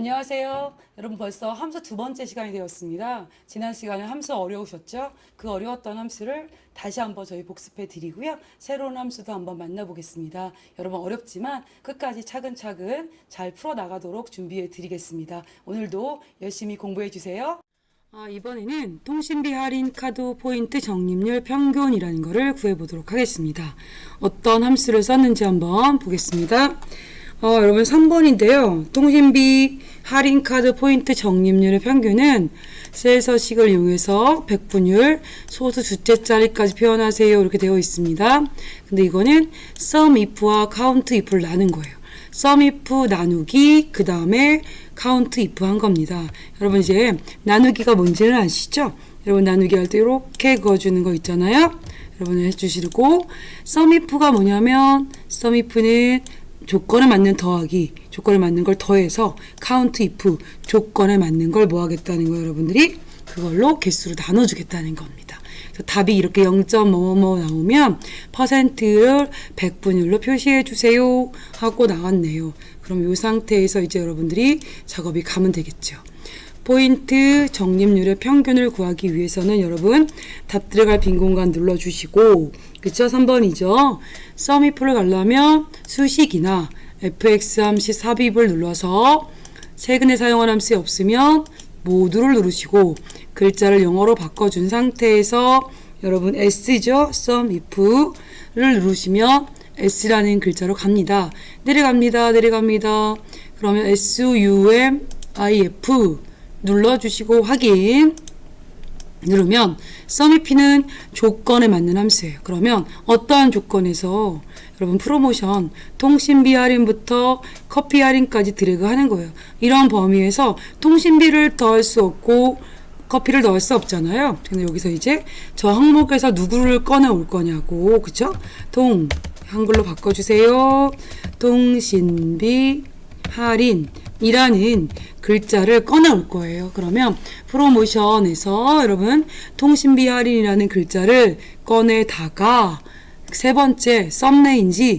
안녕하세요. 여러분 벌써 함수 두 번째 시간이 되었습니다. 지난 시간에 함수 어려우셨죠? 그 어려웠던 함수를 다시 한번 저희 복습해 드리고요. 새로운 함수도 한번 만나보겠습니다. 여러분 어렵지만 끝까지 차근차근 잘 풀어 나가도록 준비해 드리겠습니다. 오늘도 열심히 공부해 주세요. 이번에는 통신비 할인 카드 포인트 적립률 평균이라는 거를 구해보도록 하겠습니다. 어떤 함수를 썼는지 한번 보겠습니다. 여러분 3번인데요. 통신비 할인 카드 포인트 적립률의 평균은 셀서식을 이용해서 백분율, 소수 주체짜리까지 표현하세요. 이렇게 되어 있습니다. 근데 이거는 sum if와 count if를 나눈 거예요. sum if 나누기, 그 다음에 count if 한 겁니다. 여러분 이제 나누기가 뭔지는 아시죠? 여러분 나누기 할 때 이렇게 그어주는 거 있잖아요. 여러분 해주시고, sum if가 뭐냐면 sum if는 조건에 맞는 더하기, 조건에 맞는 걸 더해서 count if, 조건에 맞는 걸 뭐 하겠다는 거예요, 여러분들이? 그걸로 개수로 나눠주겠다는 겁니다. 그래서 답이 이렇게 0.뭐뭐 나오면 퍼센트를 백분율로 표시해 주세요 하고 나왔네요. 그럼 이 상태에서 이제 여러분들이 작업이 가면 되겠죠. 포인트 적립률의 평균을 구하기 위해서는 여러분 답 들어갈 빈 공간 눌러주시고, 그쵸? 3번이죠. sum if를 가려면 수식이나 fx 함수 삽입을 눌러서 최근에 사용한 함수에 없으면 모두를 누르시고 글자를 영어로 바꿔준 상태에서 여러분 s죠? sum if를 누르시면 s라는 글자로 갑니다. 내려갑니다. 그러면 sumif 눌러주시고 확인 누르면 sum if는 조건에 맞는 함수예요. 그러면 어떠한 조건에서 여러분 프로모션, 통신비 할인부터 커피 할인까지 드래그 하는 거예요. 이런 범위에서 통신비를 더할 수 없고 커피를 넣을 수 없잖아요. 근데 여기서 이제 저 항목에서 누구를 꺼내 올 거냐고, 그쵸? 한글로 바꿔주세요. 통신비 할인이라는 글자를 꺼내올 거예요. 그러면 프로모션에서 여러분 통신비 할인이라는 글자를 꺼내다가 세 번째 썸네인지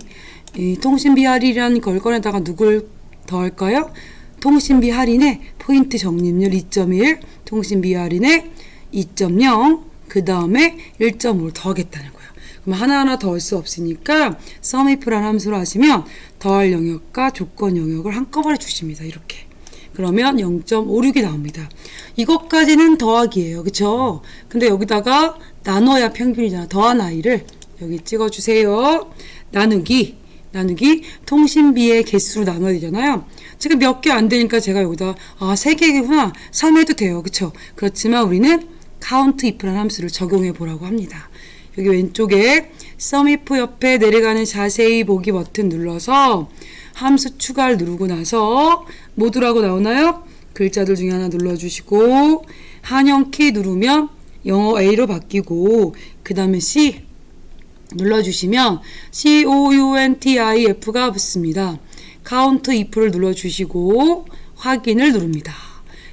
이 통신비 할인이라는 걸 꺼내다가 누굴 더할까요? 통신비 할인에 포인트 적립률 2.1, 통신비 할인에 2.0, 그 다음에 1.5를 더하겠다는 거예요. 그럼 하나하나 더할 수 없으니까 sum if라는 함수를 하시면 더할 영역과 조건 영역을 한꺼번에 주십니다. 이렇게. 그러면 0.56이 나옵니다. 이것까지는 더하기예요. 그쵸? 근데 여기다가 나눠야 평균이잖아. 더한 i를 여기 찍어주세요. 나누기 통신비의 개수로 나눠야 되잖아요. 지금 몇 개 안 되니까 제가 여기다 3개구나 3 해도 돼요. 그쵸? 그렇지만 우리는 count if라는 함수를 적용해 보라고 합니다. 여기 왼쪽에 sum if 옆에 내려가는 자세히 보기 버튼 눌러서 함수 추가를 누르고 나서 모두라고 나오나요? 글자들 중에 하나 눌러주시고 한영키 누르면 영어 A로 바뀌고, 그 다음에 C 눌러주시면 COUNTIF가 붙습니다. count if를 눌러주시고 확인을 누릅니다.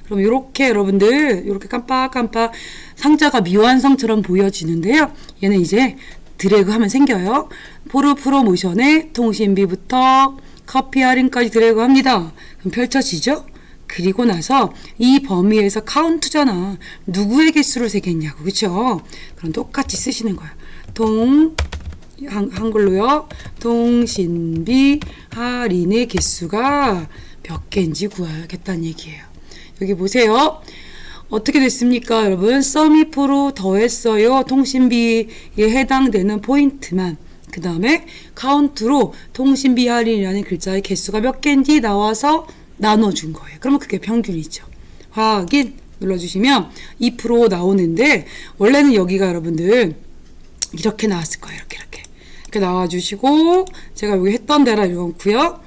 그럼 이렇게 여러분들 이렇게 깜빡깜빡 상자가 미완성처럼 보여지는데요. 얘는 이제 드래그 하면 생겨요. 프로모션에 통신비부터 커피 할인까지 드래그 합니다. 그럼 펼쳐지죠? 그리고 나서 이 범위에서 카운트잖아. 누구의 개수를 세겠냐고, 그쵸? 그럼 똑같이 쓰시는 거예요. 한글로요. 통신비 할인의 개수가 몇 개인지 구하겠다는 얘기예요. 여기 보세요. 어떻게 됐습니까, 여러분? sum if로 더했어요. 통신비에 해당되는 포인트만. 그 다음에 count로 통신비 할인이라는 글자의 개수가 몇 개인지 나와서 나눠준 거예요. 그러면 그게 평균이죠. 확인 눌러주시면 2% 나오는데, 원래는 여기가 여러분들 이렇게 나왔을 거예요. 이렇게 나와주시고, 제가 여기 했던 데라 이렇고요.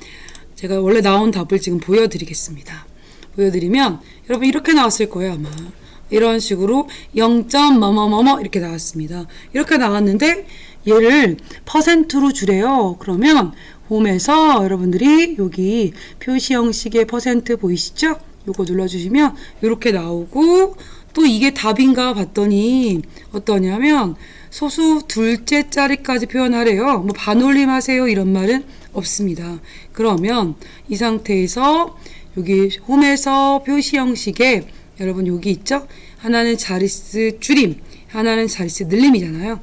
제가 원래 나온 답을 지금 보여드리겠습니다. 보여드리면 여러분 이렇게 나왔을 거예요. 아마 이런 식으로 0. 뭐뭐뭐뭐 이렇게 나왔습니다. 이렇게 나왔는데 얘를 퍼센트로 주래요. 그러면 홈에서 여러분들이 여기 표시 형식의 퍼센트 보이시죠? 요거 눌러주시면 이렇게 나오고, 또 이게 답인가 봤더니 어떠냐면 소수 둘째 자리까지 표현하래요. 뭐 반올림 하세요 이런 말은 없습니다. 그러면 이 상태에서 여기 홈에서 표시 형식에 여러분 여기 있죠? 하나는 자리수 줄임, 하나는 자리수 늘림이잖아요.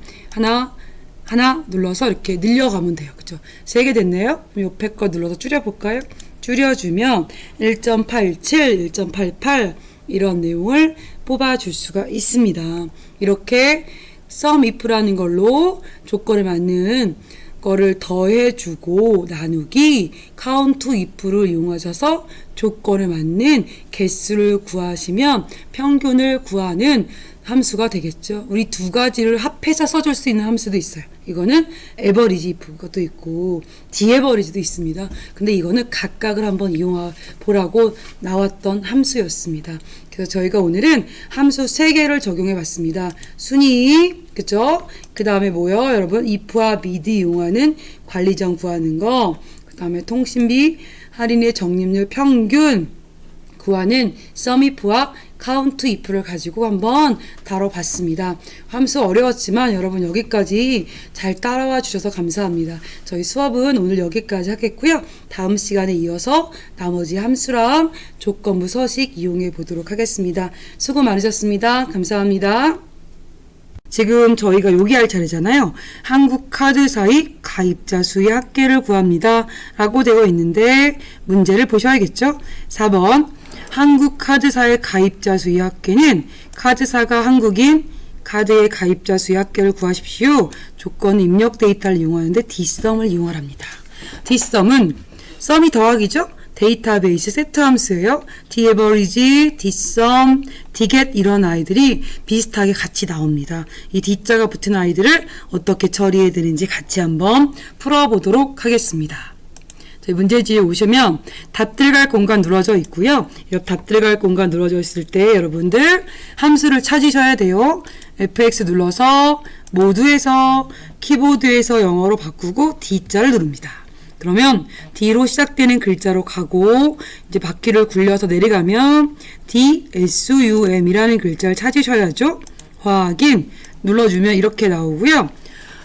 하나 눌러서 이렇게 늘려가면 돼요. 그죠? 3개 됐네요. 그럼 옆에 거 눌러서 줄여볼까요? 줄여주면 1.87, 1.88 이런 내용을 뽑아줄 수가 있습니다. 이렇게 sum if라는 걸로 조건에 맞는 거를 더해주고 나누기 count if를 이용하셔서 조건에 맞는 개수를 구하시면 평균을 구하는 함수가 되겠죠. 우리 두 가지를 합해서 써줄 수 있는 함수도 있어요. 이거는 average if 것도 있고 daverage도 있습니다. 근데 이거는 각각을 한번 이용해 보라고 나왔던 함수였습니다. 그래서 저희가 오늘은 함수 3개를 적용해 봤습니다. 순위, 그죠? 그 다음에 뭐요? 여러분 if와 mid 이용하는 관리점 구하는 거, 그 다음에 통신비, 할인의 적립률 평균 구하는 sum if와 count if를 가지고 한번 다뤄봤습니다. 함수 어려웠지만 여러분 여기까지 잘 따라와 주셔서 감사합니다. 저희 수업은 오늘 여기까지 하겠고요. 다음 시간에 이어서 나머지 함수랑 조건부 서식 이용해 보도록 하겠습니다. 수고 많으셨습니다. 감사합니다. 지금 저희가 여기 할 차례잖아요. 한국카드사의 가입자 수의 합계를 구합니다. 라고 되어 있는데 문제를 보셔야겠죠. 4번 한국카드사의 가입자 수의 합계는 카드사가 한국인, 카드의 가입자 수의 합계를 구하십시오. 조건 입력 데이터를 이용하는데 dsum을 이용하랍니다. dsum은 sum이 더하기죠. 데이터베이스 세트 함수예요. daverage, dsum, dget 이런 아이들이 비슷하게 같이 나옵니다. 이 d자가 붙은 아이들을 어떻게 처리해야 되는지 같이 한번 풀어보도록 하겠습니다. 저희 문제지에 오시면 답 들어갈 공간 누러져 있고요. 옆 답 들어갈 공간 누러져 있을 때 여러분들 함수를 찾으셔야 돼요. fx 눌러서 모두에서 키보드에서 영어로 바꾸고 D자를 누릅니다. 그러면 D로 시작되는 글자로 가고 이제 바퀴를 굴려서 내려가면 DSUM이라는 글자를 찾으셔야죠. 확인 눌러주면 이렇게 나오고요.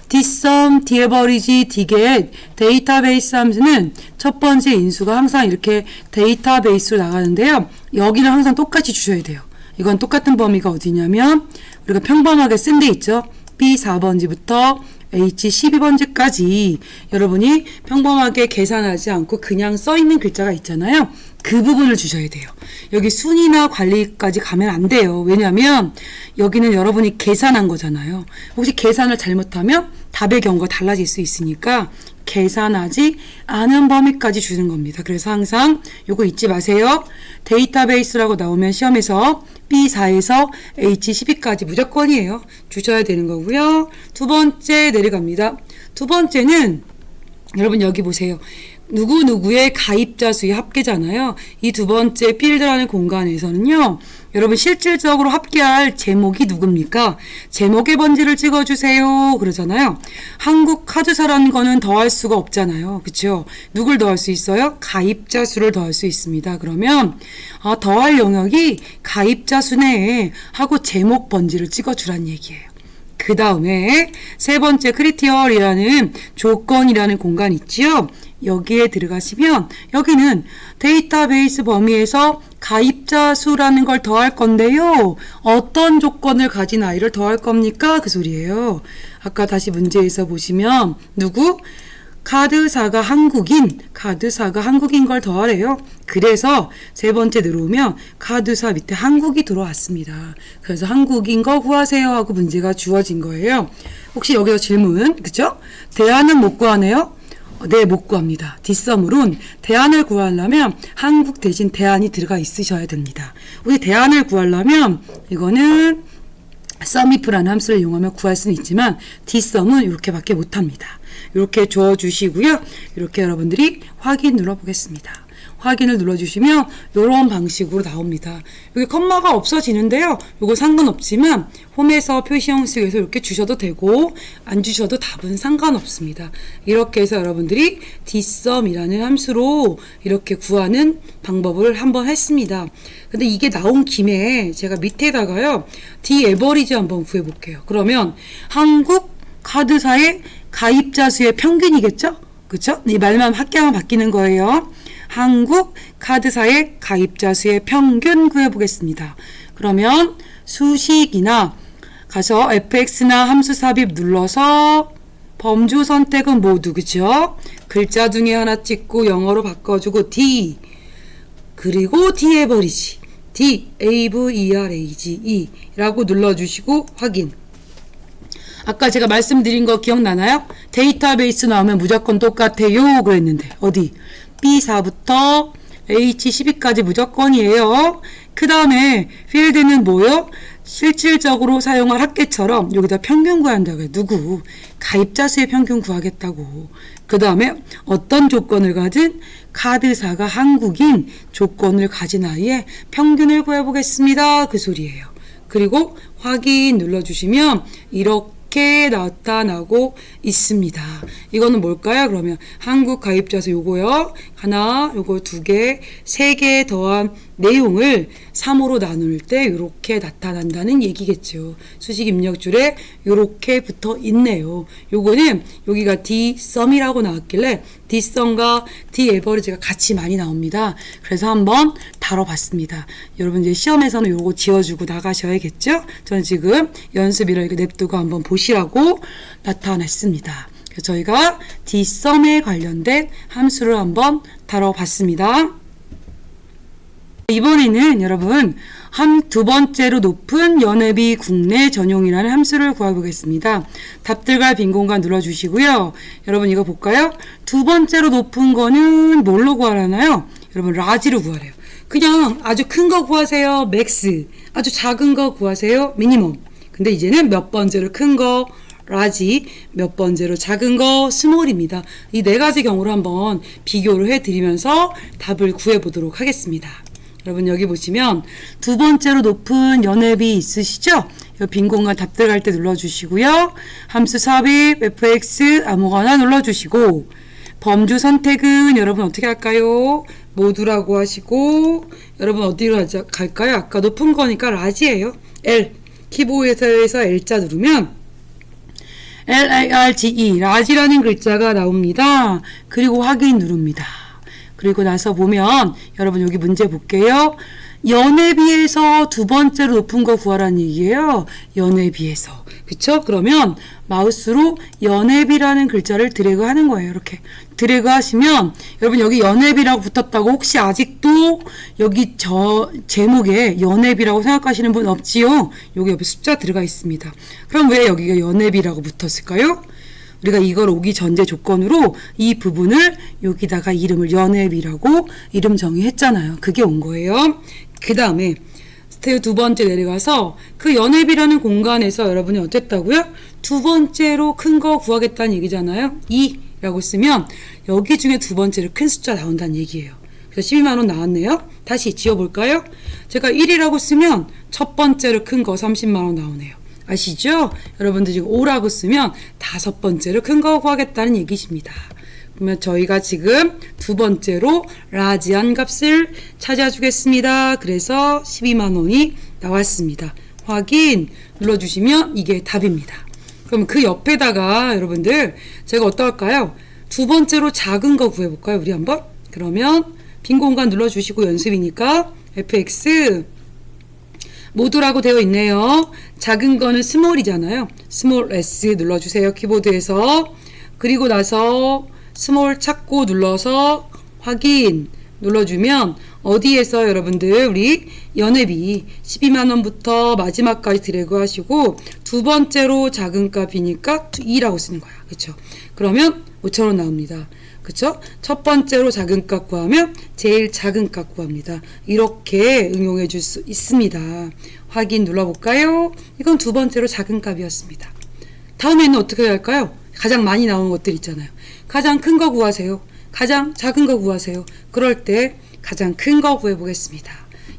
dsum, daverage, dget 데이터베이스 함수는 첫 번째 인수가 항상 이렇게 데이터베이스로 나가는데요. 여기는 항상 똑같이 주셔야 돼요. 이건 똑같은 범위가 어디냐면 우리가 평범하게 쓴 데 있죠. B4번지부터 H12번지까지 여러분이 평범하게 계산하지 않고 그냥 써있는 글자가 있잖아요. 그 부분을 주셔야 돼요. 여기 순위나 관리까지 가면 안 돼요. 왜냐하면 여기는 여러분이 계산한 거잖아요. 혹시 계산을 잘못하면 답의 경우가 달라질 수 있으니까 계산하지 않은 범위까지 주는 겁니다. 그래서 항상 요거 잊지 마세요. 데이터베이스라고 나오면 시험에서 B4에서 H12까지 무조건이에요. 주셔야 되는 거고요. 두 번째 내려갑니다. 두 번째는 여러분 여기 보세요. 누구누구의 가입자 수의 합계잖아요. 이 두 번째 필드라는 공간에서는요. 여러분 실질적으로 합계할 제목이 누굽니까? 제목의 번지를 찍어주세요. 그러잖아요. 한국카드사라는 거는 더할 수가 없잖아요. 그렇죠? 누굴 더할 수 있어요? 가입자 수를 더할 수 있습니다. 그러면 더할 영역이 가입자 수네 하고 제목 번지를 찍어주란 얘기예요. 그 다음에 세 번째 크리티얼이라는 조건이라는 공간 있지요. 여기에 들어가시면 여기는 데이터베이스 범위에서 가입자 수라는 걸 더할 건데요. 어떤 조건을 가진 아이를 더할 겁니까? 그 소리예요. 아까 다시 문제에서 보시면 누구? 카드사가 한국인 걸 더하래요. 그래서 세 번째 들어오면 카드사 밑에 한국이 들어왔습니다. 그래서 한국인 거 구하세요 하고 문제가 주어진 거예요. 혹시 여기서 질문, 그쵸? 대안은 못 구하네요? 네, 못 구합니다. 뒷섬으론 대안을 구하려면 한국 대신 대안이 들어가 있으셔야 됩니다. 우리 대안을 구하려면 이거는 sum if라는 함수를 이용하면 구할 수는 있지만 dsum은 이렇게밖에 못합니다. 이렇게 주어주시고요. 이렇게 여러분들이 확인 눌러보겠습니다. 확인을 눌러주시면 이런 방식으로 나옵니다. 여기 컴마가 없어지는데요. 이거 상관없지만 홈에서 표시 형식에서 이렇게 주셔도 되고 안 주셔도 답은 상관없습니다. 이렇게 해서 여러분들이 dsum이라는 함수로 이렇게 구하는 방법을 한번 했습니다. 근데 이게 나온 김에 제가 밑에다가요. daverage 한번 구해볼게요. 그러면 한국 카드사의 가입자 수의 평균이겠죠? 그쵸? 이 말만 합계하면 바뀌는 거예요. 한국 카드사의 가입자 수의 평균 구해보겠습니다. 그러면 수식이나 가서 fx나 함수 삽입 눌러서 범주 선택은 모두, 그죠? 글자 중에 하나 찍고 영어로 바꿔주고 D, 그리고 D 해버리지. D, A-V-E-R-A-G-E 라고 눌러주시고 확인. 아까 제가 말씀드린 거 기억나나요? 데이터베이스 나오면 무조건 똑같아요 그랬는데 어디? B4부터 H12까지 무조건이에요. 그 다음에 필드는 뭐요? 실질적으로 사용할 합계처럼 여기다 평균 구한다고 해요. 누구? 가입자 수의 평균 구하겠다고. 그 다음에 어떤 조건을 가진? 카드사가 한국인 조건을 가진 아이의 평균을 구해보겠습니다. 그 소리예요. 그리고 확인 눌러주시면 이렇게 나타나고 있습니다. 이거는 뭘까요? 그러면 한국 가입자 수 요거요. 하나, 요거 두 개, 세 개 더한 내용을 3으로 나눌 때 이렇게 나타난다는 얘기겠죠. 수식 입력줄에 이렇게 붙어 있네요. 요거는 여기가 Dsum이라고 나왔길래 Dsum과 Daverage가 같이 많이 나옵니다. 그래서 한번 다뤄봤습니다. 여러분 이제 시험에서는 요거 지워주고 나가셔야겠죠? 저는 지금 연습이라 이렇게 냅두고 한번 보시라고 나타냈습니다. 그래서 저희가 Dsum에 관련된 함수를 한번 다뤄봤습니다. 이번에는 여러분 두 번째로 높은 연회비 국내 전용이라는 함수를 구해보겠습니다. 답들과 빈 공간 눌러주시고요. 여러분 이거 볼까요? 두 번째로 높은 거는 뭘로 구하라나요? 여러분 라지로 구하래요. 그냥 아주 큰 거 구하세요. 맥스. 아주 작은 거 구하세요. 미니멈. 근데 이제는 몇 번째로 큰 거 라지, 몇 번째로 작은 거 스몰입니다. 이 네 가지 경우를 한번 비교를 해드리면서 답을 구해보도록 하겠습니다. 여러분 여기 보시면 두 번째로 높은 연회비 있으시죠? 빈 공간 답들 갈 때 눌러주시고요. 함수 삽입 fx 아무거나 눌러주시고 범주 선택은 여러분 어떻게 할까요? 모두라고 하시고 여러분 어디로 갈까요? 아까 높은 거니까 라지예요. L 키보드에서 L자 누르면 LARGE 라지라는 글자가 나옵니다. 그리고 확인 누릅니다. 그리고 나서 보면 여러분 여기 문제 볼게요. 연회비에서 두 번째로 높은 거 구하라는 얘기예요. 연회비에서. 그쵸? 그러면 마우스로 연회비라는 글자를 드래그 하는 거예요. 이렇게 드래그 하시면 여러분 여기 연회비라고 붙었다고 혹시 아직도 여기 저 제목에 연회비라고 생각하시는 분 없지요? 여기 옆에 숫자 들어가 있습니다. 그럼 왜 여기가 연회비라고 붙었을까요? 우리가 이걸 오기 전제 조건으로 이 부분을 여기다가 이름을 연회비라고 이름 정의했잖아요. 그게 온 거예요. 그 다음에 스테이 두 번째 내려가서 그 연회비라는 공간에서 여러분이 어땠다고요? 두 번째로 큰 거 구하겠다는 얘기잖아요. 2라고 쓰면 여기 중에 두 번째로 큰 숫자 나온다는 얘기예요. 그래서 12만 원 나왔네요. 다시 지워볼까요? 제가 1이라고 쓰면 첫 번째로 큰 거 30만 원 나오네요. 아시죠? 여러분들 지금 5라고 쓰면 다섯 번째로 큰 거 구하겠다는 얘기십니다. 그러면 저희가 지금 두 번째로 라지한 값을 찾아주겠습니다. 그래서 12만 원이 나왔습니다. 확인 눌러주시면 이게 답입니다. 그럼 그 옆에다가 여러분들 제가 어떨까요? 두 번째로 작은 거 구해볼까요? 우리 한번? 그러면 빈 공간 눌러주시고 연습이니까 fx 모두라고 되어 있네요. 작은 거는 스몰이잖아요. 스몰 S 눌러주세요. 키보드에서. 그리고 나서 스몰 찾고 눌러서 확인 눌러주면 어디에서 여러분들 우리 연회비 12만 원부터 마지막까지 드래그 하시고 두 번째로 작은 값이니까 2라고 쓰는 거야. 그렇죠? 그러면 5천 원 나옵니다. 그쵸? 첫 번째로 작은 값 구하면 제일 작은 값 구합니다. 이렇게 응용해 줄 수 있습니다. 확인 눌러볼까요? 이건 두 번째로 작은 값이었습니다. 다음에는 어떻게 할까요? 가장 많이 나오는 것들 있잖아요. 가장 큰 거 구하세요. 가장 작은 거 구하세요. 그럴 때 가장 큰 거 구해보겠습니다.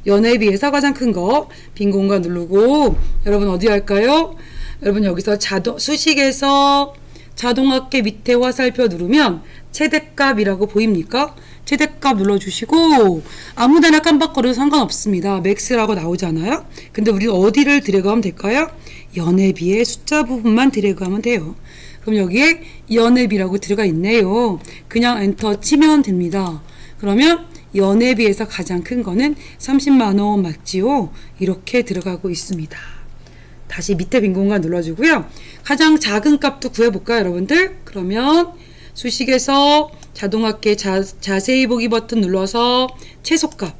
연회비에서 가장 큰 거 빈 공간 누르고 여러분 어디 할까요? 여러분 여기서 수식에서 자동합계 밑에 화살표 누르면 최대값이라고 보입니까? 최대값 눌러주시고 아무데나 깜빡거려도 상관없습니다. 맥스라고 나오잖아요. 근데 우리 어디를 드래그하면 될까요? 연회비의 숫자 부분만 드래그하면 돼요. 그럼 여기에 연회비라고 들어가 있네요. 그냥 엔터 치면 됩니다. 그러면 연에 비해서 가장 큰 거는 30만 원 맞지요? 이렇게 들어가고 있습니다. 다시 밑에 빈 공간 눌러주고요. 가장 작은 값도 구해볼까요, 여러분들? 그러면 수식에서 자동합계 자세히 보기 버튼 눌러서 최소값.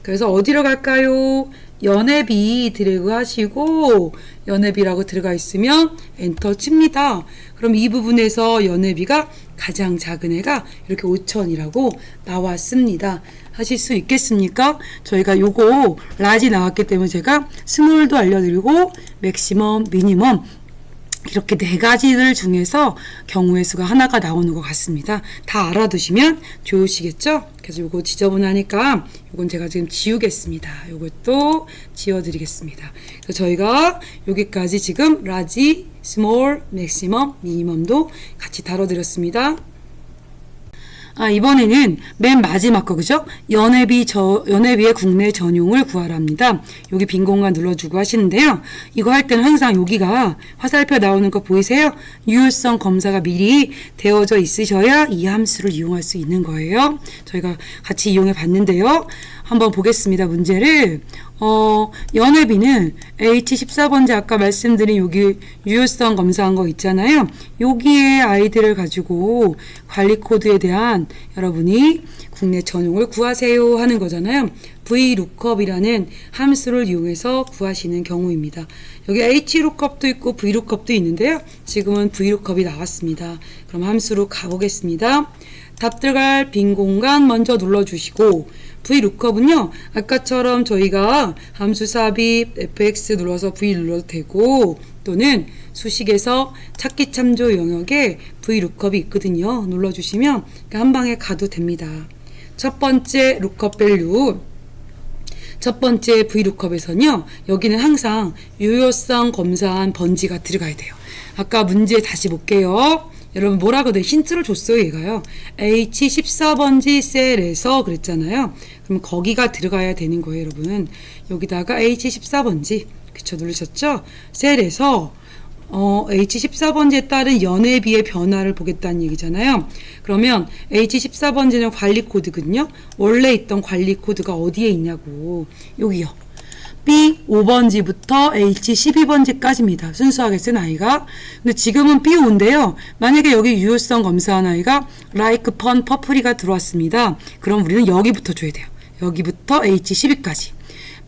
그래서 어디로 갈까요? 연회비 드래그 하시고 연회비라고 들어가 있으면 엔터 칩니다. 그럼 이 부분에서 연회비가 가장 작은 애가 이렇게 5,000이라고 나왔습니다. 하실 수 있겠습니까? 저희가 요거 라지 나왔기 때문에 제가 스몰도 알려드리고 맥시멈, 미니멈 이렇게 네 가지들 중에서 경우의 수가 하나가 나오는 것 같습니다. 다 알아두시면 좋으시겠죠? 그래서 요거 지저분하니까 요건 제가 지금 지우겠습니다. 요것도 지워드리겠습니다. 그래서 저희가 여기까지 지금 라지, 스몰, 맥시멈, 미니멈도 같이 다뤄드렸습니다. 이번에는 맨 마지막 거, 그죠? 연회비의 국내 전용을 구하랍니다. 여기 빈 공간 눌러주고 하시는데요. 이거 할 때는 항상 여기가 화살표 나오는 거 보이세요? 유효성 검사가 미리 되어져 있으셔야 이 함수를 이용할 수 있는 거예요. 저희가 같이 이용해 봤는데요. 한번 보겠습니다. 문제를. 연회비는 H14번째 아까 말씀드린 여기 유효성 검사한 거 있잖아요. 여기에 아이들을 가지고 관리 코드에 대한 여러분이 국내 전용을 구하세요 하는 거잖아요. VLOOKUP이라는 함수를 이용해서 구하시는 경우입니다. 여기 HLOOKUP도 있고 VLOOKUP도 있는데요. 지금은 VLOOKUP이 나왔습니다. 그럼 함수로 가보겠습니다. 답 들어갈 빈 공간 먼저 눌러주시고 VLOOKUP은요, 아까처럼 저희가 함수 삽입 fx 눌러서 v 눌러도 되고 또는 수식에서 찾기 참조 영역에 VLOOKUP이 있거든요. 눌러주시면 한 방에 가도 됩니다. 첫 번째 lookup value, 첫 번째 VLOOKUP에서는요, 여기는 항상 유효성 검사한 번지가 들어가야 돼요. 아까 문제 다시 볼게요. 여러분 뭐라고 힌트를 줬어요. 얘가요. H14번지 셀에서 그랬잖아요. 그럼 거기가 들어가야 되는 거예요. 여러분. 여기다가 H14번지 그쵸 누르셨죠? 셀에서 H14번지에 따른 연회비의 변화를 보겠다는 얘기잖아요. 그러면 H14번지는 관리 코드거든요. 원래 있던 관리 코드가 어디에 있냐고. 여기요. B5번지부터 H12번지까지입니다. 순수하게 쓴 아이가. 근데 지금은 B5인데요. 만약에 여기 유효성 검사한 아이가 like, 펀, 퍼플이가 들어왔습니다. 그럼 우리는 여기부터 줘야 돼요. 여기부터 H12까지.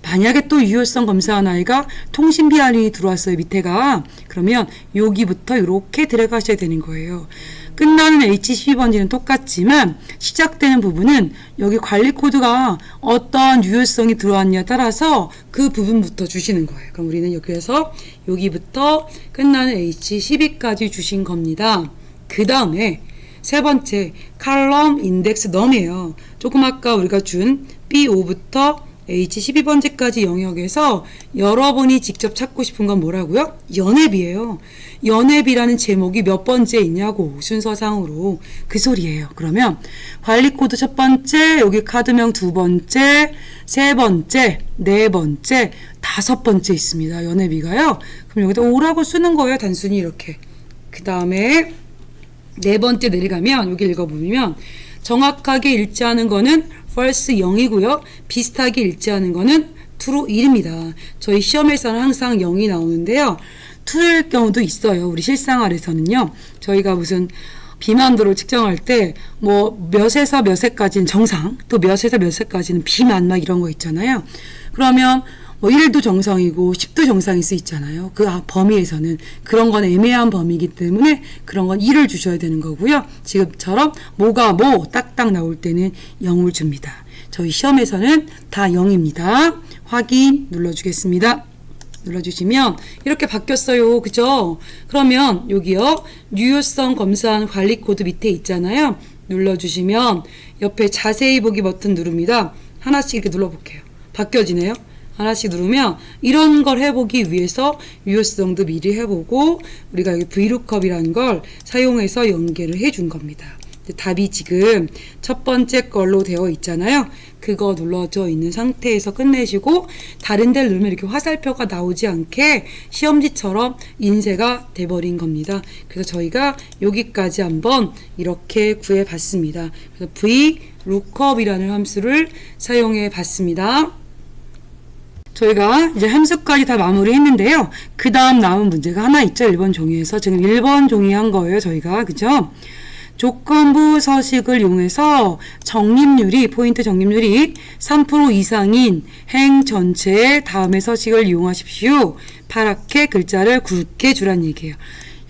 만약에 또 유효성 검사한 아이가 통신비 할인이 들어왔어요. 밑에가. 그러면 여기부터 이렇게 들어가셔야 되는 거예요. 끝나는 H12번지는 똑같지만 시작되는 부분은 여기 관리 코드가 어떤 유효성이 들어왔냐에 따라서 그 부분부터 주시는 거예요. 그럼 우리는 여기에서 여기부터 끝나는 H12까지 주신 겁니다. 그 다음에 세 번째 칼럼 인덱스 넘이에요. 조금 아까 우리가 준 B5부터 H12번지까지 영역에서 여러분이 직접 찾고 싶은 건 뭐라고요? 연회비예요. 연회비라는 제목이 몇 번째에 있냐고 순서상으로 그 소리예요. 그러면 관리 코드 첫 번째, 여기 카드명 두 번째, 세 번째, 네 번째, 다섯 번째 있습니다. 연회비가요. 그럼 여기다 5라고 쓰는 거예요. 단순히 이렇게. 그 다음에 네 번째 내려가면 여기 읽어보면 정확하게 일치하는 거는 false 0이고요. 비슷하게 일치하는 거는 true 1입니다. 저희 시험에서는 항상 0이 나오는데요. true일 경우도 있어요. 우리 실생활에서는요. 저희가 무슨 비만도를 측정할 때 뭐 몇에서 몇에까지는 정상, 또 몇에서 몇에까지는 비만 막 이런 거 있잖아요. 그러면 뭐 1도 정상이고 10도 정상일 수 있잖아요. 그 범위에서는 그런 건 애매한 범위이기 때문에 그런 건 1을 주셔야 되는 거고요. 지금처럼 뭐가 뭐 딱딱 나올 때는 0을 줍니다. 저희 시험에서는 다 0입니다. 확인 눌러주겠습니다. 눌러주시면 이렇게 바뀌었어요. 그죠? 그러면 여기요. 유효성 검사한 관리 코드 밑에 있잖아요. 눌러주시면 옆에 자세히 보기 버튼 누릅니다. 하나씩 이렇게 눌러볼게요. 바뀌어지네요. 하나씩 누르면 이런 걸 해보기 위해서 유효성도 미리 해보고 우리가 여기 VLOOKUP이라는 걸 사용해서 연계를 해준 겁니다. 답이 지금 첫 번째 걸로 되어 있잖아요. 그거 눌러져 있는 상태에서 끝내시고 다른 데를 누르면 이렇게 화살표가 나오지 않게 시험지처럼 인쇄가 돼버린 겁니다. 그래서 저희가 여기까지 한번 이렇게 구해 봤습니다. 그래서 VLOOKUP이라는 함수를 사용해 봤습니다. 저희가 이제 함수까지 다 마무리했는데요. 그 다음 남은 문제가 하나 있죠. 1번 종이에서. 지금 1번 종이 한 거예요. 저희가. 그죠? 조건부 서식을 이용해서 적립률이, 포인트 적립률이 3% 이상인 행 전체의 다음의 서식을 이용하십시오. 파랗게 글자를 굵게 주란 얘기예요.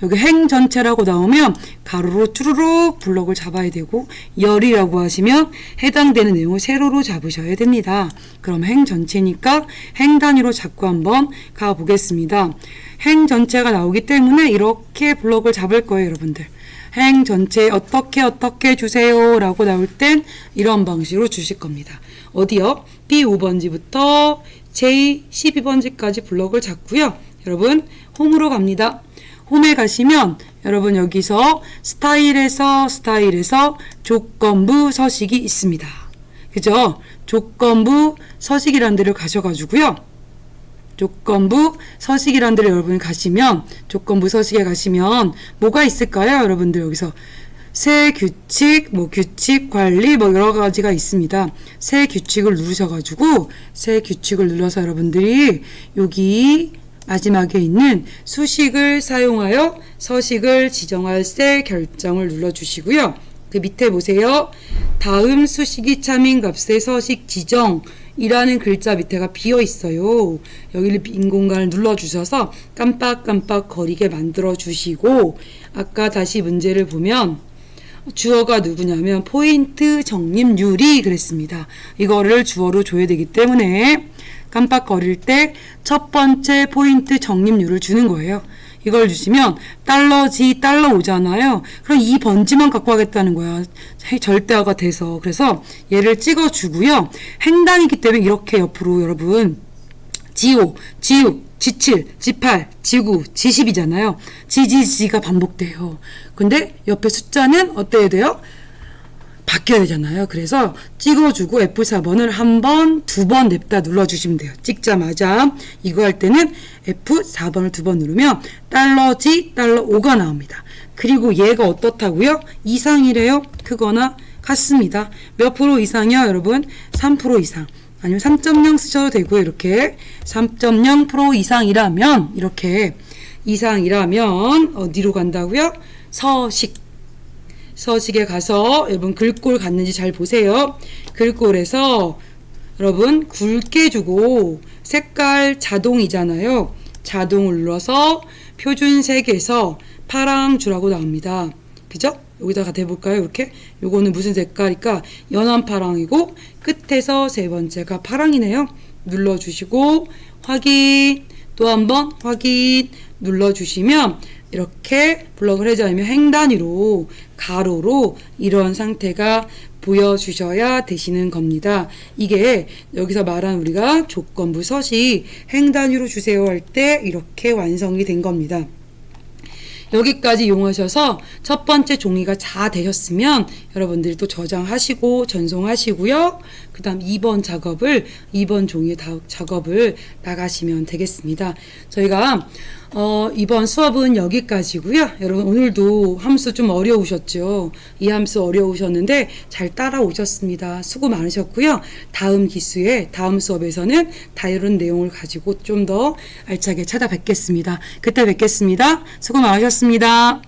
여기 행 전체라고 나오면 가로로 쭈루룩 블럭을 잡아야 되고, 열이라고 하시면 해당되는 내용을 세로로 잡으셔야 됩니다. 그럼 행 전체니까 행 단위로 잡고 한번 가보겠습니다. 행 전체가 나오기 때문에 이렇게 블럭을 잡을 거예요, 여러분들. 행 전체 어떻게 주세요 라고 나올 땐 이런 방식으로 주실 겁니다. 어디요? B5번지부터 J12번지까지 블럭을 잡고요. 여러분 홈으로 갑니다. 홈에 가시면 여러분 여기서 스타일에서 조건부 서식이 있습니다. 그죠? 조건부 서식이라는 데를 가셔가지고요. 조건부 서식이라는 데를 여러분이 가시면, 조건부 서식에 가시면 뭐가 있을까요? 여러분들 여기서 새 규칙, 규칙 관리 여러 가지가 있습니다. 새 규칙을 누르셔가지고 새 규칙을 눌러서 여러분들이 여기 마지막에 있는 수식을 사용하여 서식을 지정할 셀 결정을 눌러주시고요. 그 밑에 보세요. 다음 수식이 참인 값의 서식 지정 이라는 글자 밑에가 비어 있어요. 여기를 빈 공간을 눌러주셔서 깜빡깜빡 거리게 만들어 주시고, 아까 다시 문제를 보면 주어가 누구냐면 포인트 적립률이 그랬습니다. 이거를 주어로 줘야 되기 때문에 깜빡거릴 때 첫 번째 포인트 적립률을 주는 거예요. 이걸 주시면 $G, $5잖아요. 그럼 이 번지만 갖고 가겠다는 거야. 절대어가 돼서. 그래서 얘를 찍어주고요. 행단이기 때문에 이렇게 옆으로 여러분 G5, G6, G7, G8, G9, G10이잖아요. G가 반복돼요. 근데 옆에 숫자는 어때야 돼요? 바뀌어야 되잖아요. 그래서 찍어주고 F4번을 한 번, 두 번 냅다 눌러주시면 돼요. 찍자마자 이거 할 때는 F4번을 두 번 누르면 $G, $5가 나옵니다. 그리고 얘가 어떻다고요? 이상이래요. 크거나 같습니다. 몇 프로 이상이요? 여러분 3% 이상. 아니면 3.0 쓰셔도 되고요. 이렇게 3.0% 이상이라면, 이렇게 이상이라면 어디로 간다고요? 서식에 가서 여러분 글꼴 갔는지 잘 보세요. 글꼴에서 여러분 굵게 주고 색깔 자동이잖아요. 자동을 눌러서 표준색에서 파랑 주라고 나옵니다. 그죠? 여기다가 대볼까요? 이렇게. 요거는 무슨 색깔일까? 연한 파랑이고 끝에서 세 번째가 파랑이네요. 눌러주시고 확인, 또 한번 확인 눌러주시면 이렇게 블럭을 해제하면 행 단위로 가로로 이런 상태가 보여주셔야 되시는 겁니다. 이게 여기서 말한 우리가 조건부 서식 행 단위로 주세요 할 때 이렇게 완성이 된 겁니다. 여기까지 이용하셔서 첫 번째 종이가 다 되셨으면 여러분들이 또 저장하시고 전송하시고요. 그 다음 2번 종이의 작업을 나가시면 되겠습니다. 저희가 이번 수업은 여기까지고요. 여러분 오늘도 함수 좀 어려우셨죠? 이 함수 어려우셨는데 잘 따라오셨습니다. 수고 많으셨고요. 다음 기수의 다음 수업에서는 다른 내용을 가지고 좀 더 알차게 찾아뵙겠습니다. 그때 뵙겠습니다. 수고 많으셨습니다.